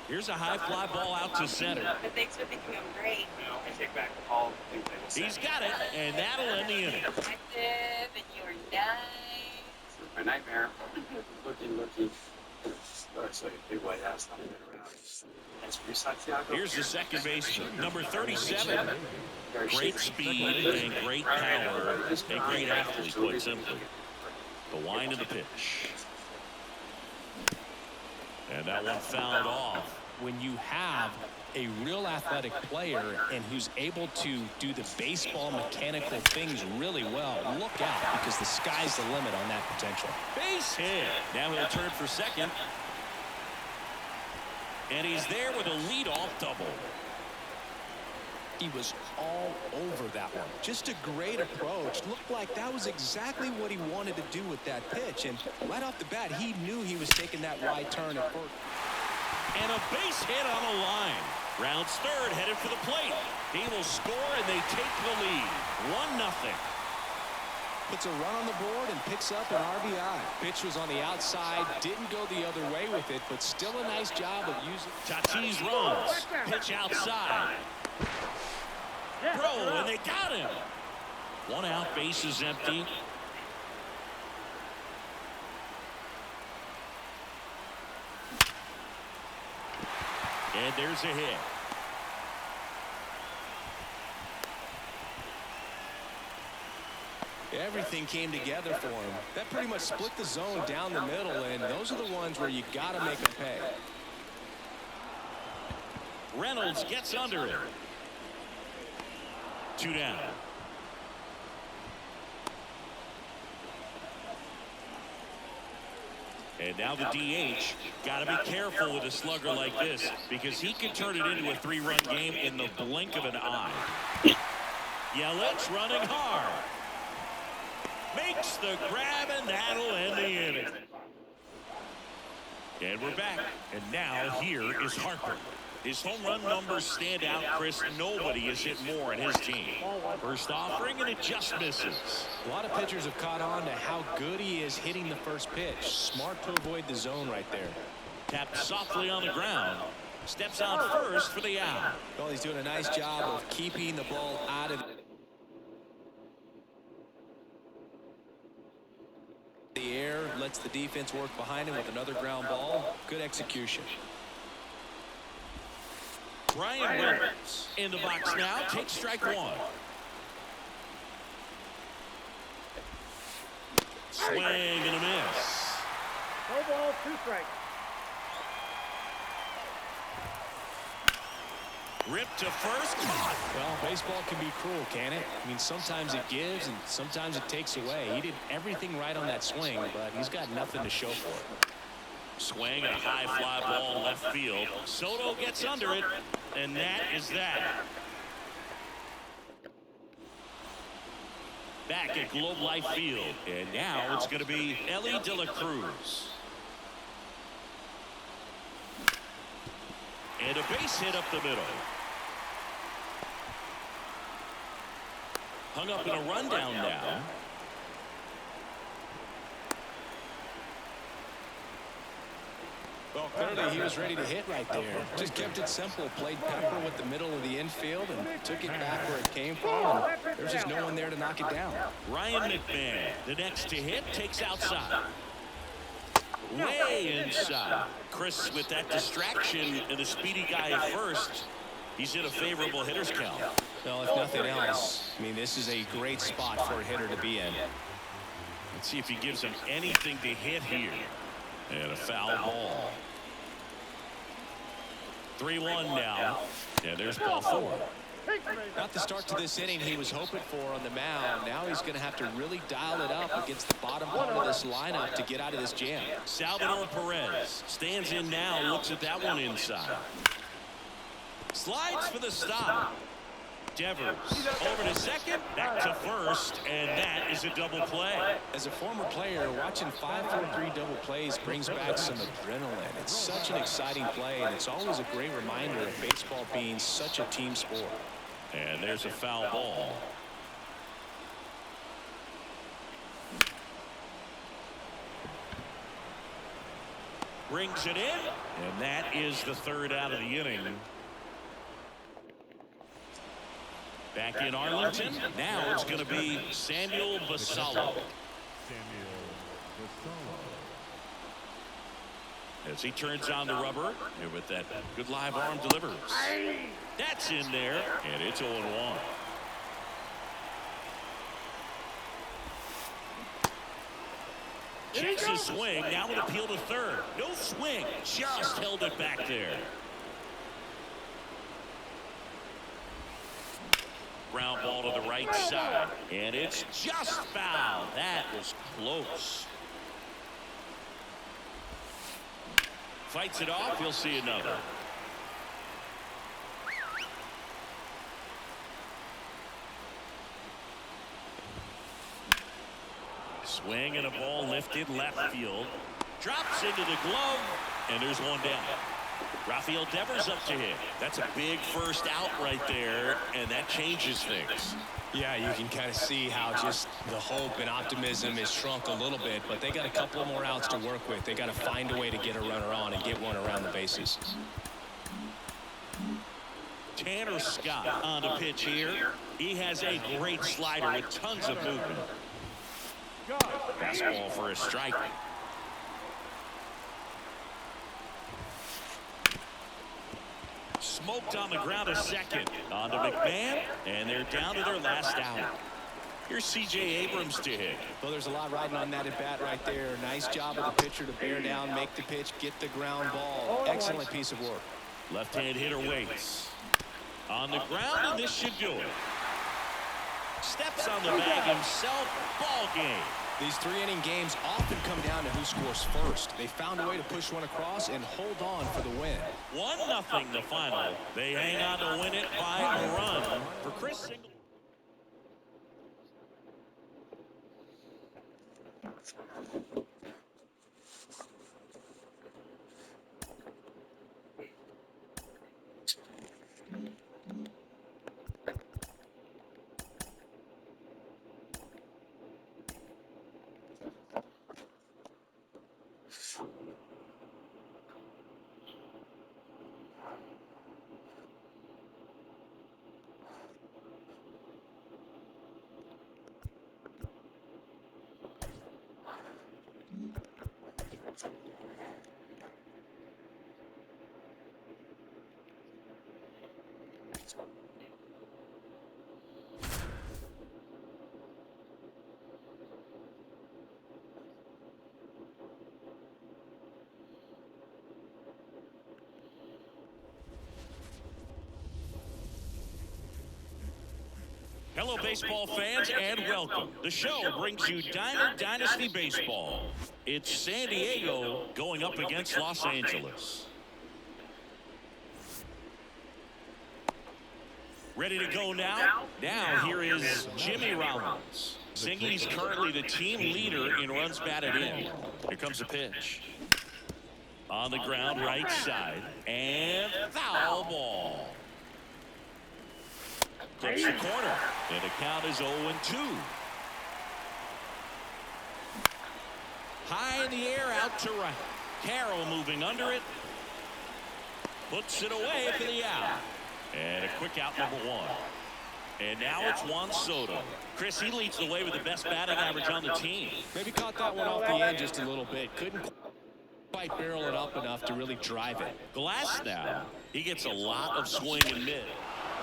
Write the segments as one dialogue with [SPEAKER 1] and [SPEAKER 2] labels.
[SPEAKER 1] Here's a high fly ball out to center.
[SPEAKER 2] But thanks for thinking I'm great.
[SPEAKER 3] I take back all the things I said.
[SPEAKER 1] He's got it, and that'll end the inning.
[SPEAKER 2] Active, and you're nice.
[SPEAKER 3] My nightmare. Looking. Looks like a big white house not even around. That's for Santiago.
[SPEAKER 1] Here's the second baseman, number 37. Great speed and great power. A great athlete, quite simply. The wind of the pitch. And that one fouled off.
[SPEAKER 4] When you have a real athletic player and who's able to do the baseball mechanical things really well, look out, because the sky's the limit on that potential.
[SPEAKER 1] Base hit. Now he'll turn for second. And he's there with a leadoff double.
[SPEAKER 4] He was all over that one. Just a great approach. Looked like that was exactly what he wanted to do with that pitch. And right off the bat, he knew he was taking that wide turn at first.
[SPEAKER 1] And a base hit on the line. Rounds third, headed for the plate. He will score, and they take the lead. 1-0.
[SPEAKER 4] Puts a run on the board and picks up an RBI. Pitch was on the outside, didn't go the other way with it, but still a nice job of using.
[SPEAKER 1] Tatis runs. Pitch outside. Throw, and they got him. One out, base is empty. And there's a hit.
[SPEAKER 4] Everything came together for him. That pretty much split the zone down the middle, and those are the ones where you got to make them pay.
[SPEAKER 1] Reynolds gets under it. 2 down. And now the DH. Got to be careful with a slugger like this, because he can turn it into a 3-run game in the blink of an eye. Yelich running hard. Makes the grab, and that'll end the inning. And we're back. And now here is Harper. His home run numbers stand out, Chris. Nobody has hit more in his team. First offering, and it just misses.
[SPEAKER 4] A lot of pitchers have caught on to how good he is hitting the first pitch. Smart to avoid the zone right there.
[SPEAKER 1] Tapped softly on the ground. Steps out first for the out.
[SPEAKER 4] Well, he's doing a nice job of keeping the ball out of the air. Lets the defense work behind him with another ground ball. Good execution.
[SPEAKER 1] Brian Reynolds in the box now. Takes strike one. Swing and a miss.
[SPEAKER 5] No ball, 2 strikes.
[SPEAKER 1] Ripped to first. Caught.
[SPEAKER 4] Well, baseball can be cruel, can it? I mean, sometimes it gives and sometimes it takes away. He did everything right on that swing, but he's got nothing to show for it.
[SPEAKER 1] Swing, a high fly ball left field. Soto gets under it, and that is that. Back at Globe Life Field, and now it's going to be Ellie De La Cruz. And a base hit up the middle. Hung up in a rundown now.
[SPEAKER 4] Well, clearly he was ready to hit right there. Just kept it simple. Played pepper with the middle of the infield and took it back where it came from. And there's just no one there to knock it down.
[SPEAKER 1] Ryan McMahon, the next to hit, takes outside. Way inside. Chris, with that distraction and the speedy guy at first, he's in a favorable hitter's count.
[SPEAKER 4] Well, if nothing else, I mean, this is a great spot for a hitter to be in.
[SPEAKER 1] Let's see if he gives him anything to hit here. And a foul ball. 3-1 now. And there's ball 4.
[SPEAKER 4] Not the start to this inning he was hoping for on the mound. Now he's going to have to really dial it up against the bottom part of this lineup to get out of this jam.
[SPEAKER 1] Salvador Perez stands in now, looks at that one inside. Slides for the stop. Devers over to second, back to first, and that is a double play.
[SPEAKER 4] As a former player, watching 5-4-3 double plays brings back some adrenaline. It's such an exciting play, and it's always a great reminder of baseball being such a team sport.
[SPEAKER 1] And there's a foul ball. Brings it in, and that is the third out of the inning. Back in Arlington, now it's going to be Samuel Basallo. As he turns on the rubber, and with that good live arm delivers. That's in there, and it's 0-1. Checks his swing, now an appeal to third. No swing, just held it back there. Ground ball to the right side, and it's just foul. That was close. Fights it off, he'll see another. Swing and a ball lifted left field. Drops into the glove, and there's one down. Rafael Devers up to hit. That's a big first out right there, and that changes things.
[SPEAKER 4] Yeah, you can kind of see how just the hope and optimism is shrunk a little bit, but they got a couple more outs to work with. They got to find a way to get a runner on and get one around the bases.
[SPEAKER 1] Tanner Scott on the pitch here. He has a great slider with tons of movement. Fastball for a strike. Smoked on the ground a second. On to McMahon, and they're down to their last out. Here's C.J. Abrams to hit.
[SPEAKER 4] Well, there's a lot riding on that at bat right there. Nice job of the pitcher to bear down, make the pitch, get the ground ball. Excellent piece of work.
[SPEAKER 1] Left-hand hitter waits. On the ground, and this should do it. Steps on the bag himself. Ball game.
[SPEAKER 4] These three-inning games often come down to who scores first. They found a way to push one across and hold on for the win.
[SPEAKER 1] 1-0 the final. They hang on to win it by a run. For Chris Singleton. Hello, baseball fans, and welcome. The show brings you Diamond Dynasty Baseball. It's San Diego going up against Los Angeles. Ready to go now? Now, here is Jimmy Rollins. Singy's currently the team leader in runs batted in. Here comes the pitch. On the ground, right side, and foul ball. Clips the corner, and the count is 0-2. High in the air, out to right. Carroll moving under it. Puts it away for the out. And a quick out, number one. And now it's Juan Soto. Chris, he leads the way with the best batting average on the team.
[SPEAKER 4] Maybe caught that one off the end just a little bit. Couldn't quite barrel it up enough to really drive it.
[SPEAKER 1] Glass now. He gets a lot of swing and mid.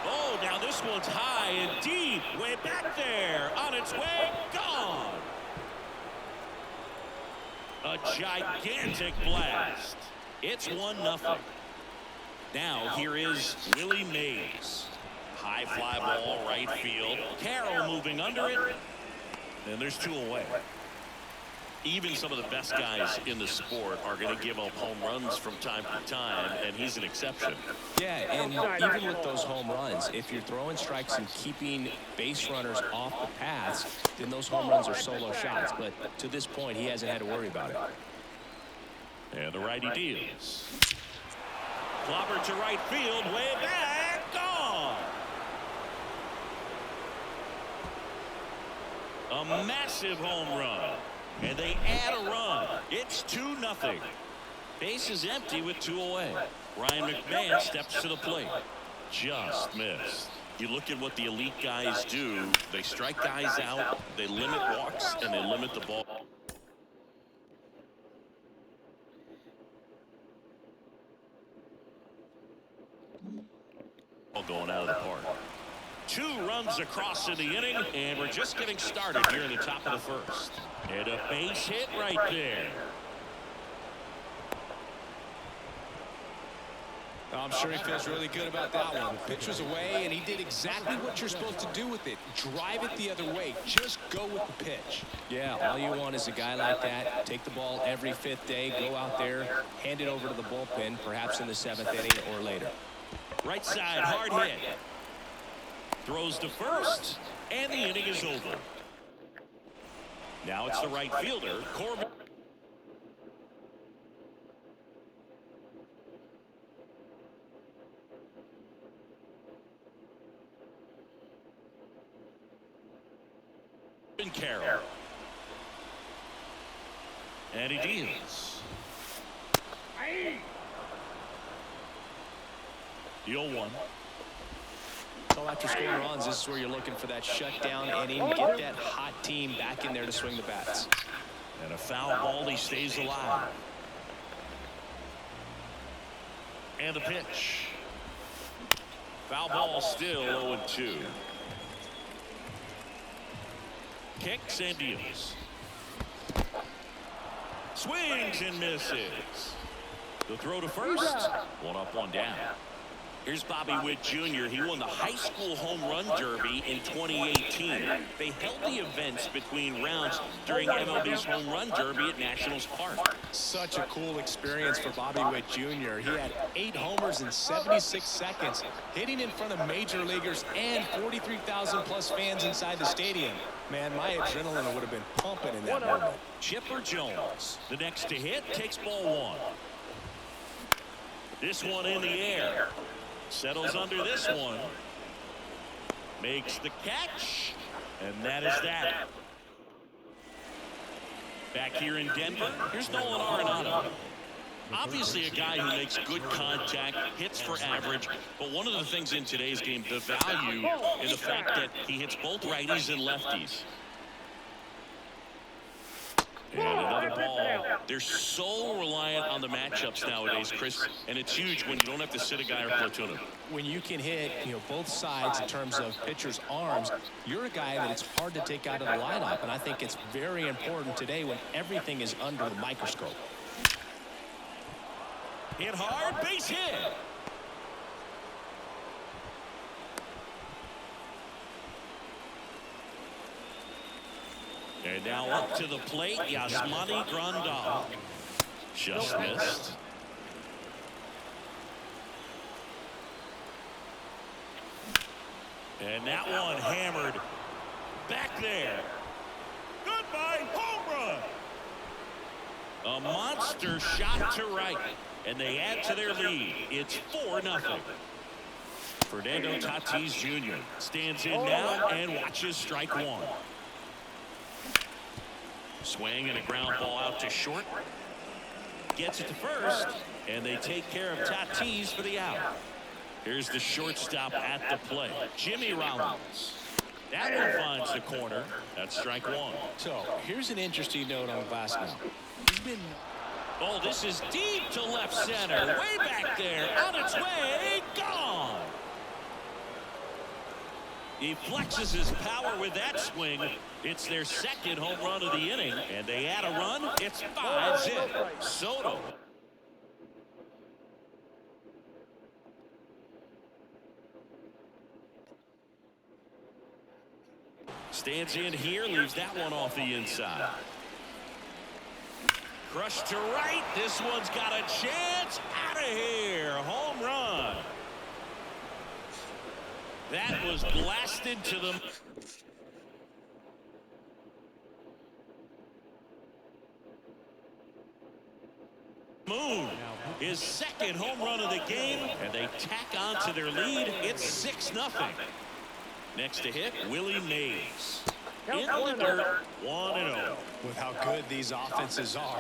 [SPEAKER 1] Oh, now this one's high and deep. Way back there. On its way. Gone. A gigantic blast. It's 1-0. Now here is Willie Mays. High fly ball right field. Carroll moving under it. And there's two away. Even some of the best guys in the sport are going to give up home runs from time to time, and he's an exception.
[SPEAKER 4] Yeah, and even with those home runs, if you're throwing strikes and keeping base runners off the paths, then those home runs are solo shots. But to this point, he hasn't had to worry about it.
[SPEAKER 1] And the righty deals. Clobber to right field, way back, gone. A massive home run. And they add a run. It's 2-0. Base is empty with 2 away. Ryan McMahon steps to the plate. Just missed. You look at what the elite guys do. They strike guys out, they limit walks, and they limit the ball. Going out of the park. 2 runs across in the inning, and we're just getting started here in the top of the first. And a base hit right there.
[SPEAKER 4] I'm sure he feels really good about that one. The pitch was away, and he did exactly what you're supposed to do with it. Drive it the other way. Just go with the pitch. Yeah, all you want is a guy like that. Take the ball every 5th day, go out there, hand it over to the bullpen, perhaps in the 7th inning or later.
[SPEAKER 1] Right side, hard hit. Throws to first, and the inning is over. Now it's the right fielder, Corbin. Carroll. And he deals. The 0-1.
[SPEAKER 4] So after scoring runs, this is where you're looking for that shutdown inning. Get that hot team back in there to swing the bats.
[SPEAKER 1] And a foul ball, he stays alive. And the pitch. Foul ball still 0-2. Kicks and deals. Swings and misses. The throw to first. 1 up, 1 down. Here's Bobby Witt Jr. He won the high school home run derby in 2018. They held the events between rounds during MLB's home run derby at Nationals Park.
[SPEAKER 4] Such a cool experience for Bobby Witt Jr. He had 8 homers in 76 seconds, hitting in front of major leaguers and 43,000 plus fans inside the stadium. Man, my adrenaline would have been pumping in that moment.
[SPEAKER 1] Chipper Jones, the next to hit, takes ball 1. This one in the air. Settles under this one. Makes the catch. And that is that. Back here in Denver, here's Nolan Arenado. Obviously a guy who makes good contact, hits for average, but one of the things in today's game, the value in the fact that he hits both righties and lefties. And another ball. They're so reliant on the matchups nowadays, Chris, and it's huge when you don't have to sit a guy or platoon him.
[SPEAKER 4] When you can hit, both sides in terms of pitchers' arms, you're a guy that it's hard to take out of the lineup, and I think it's very important today when everything is under the microscope.
[SPEAKER 1] Hit hard, base hit. And now up to the plate, Yasmani Grandal. Just missed. And that one hammered back there. Goodbye, home run. A monster shot to right. And they add to their lead. It's 4-0. Fernando Tatis Jr. stands in now and watches strike 1. Swing and a ground ball out to short. Gets it to first, and they take care of Tatis for the out. Here's the shortstop at the plate, Jimmy Rollins. That one finds the corner. That's strike 1.
[SPEAKER 4] So here's an interesting note on glass now.
[SPEAKER 1] Oh, this is deep to left center. Way back there. On its way. Gone. He flexes his power with that swing. It's their second home run of the inning. And they add a run. It's 5-0. Soto. Stands in here. Leaves that one off the inside. Crushed to right. This one's got a chance. Out of here. Home run. That was blasted to the moon. His second home run of the game, and they tack on to their lead. It's 6-0. Next to hit, Willie Mays. In the dirt, 1-0.
[SPEAKER 4] With how good these offenses are.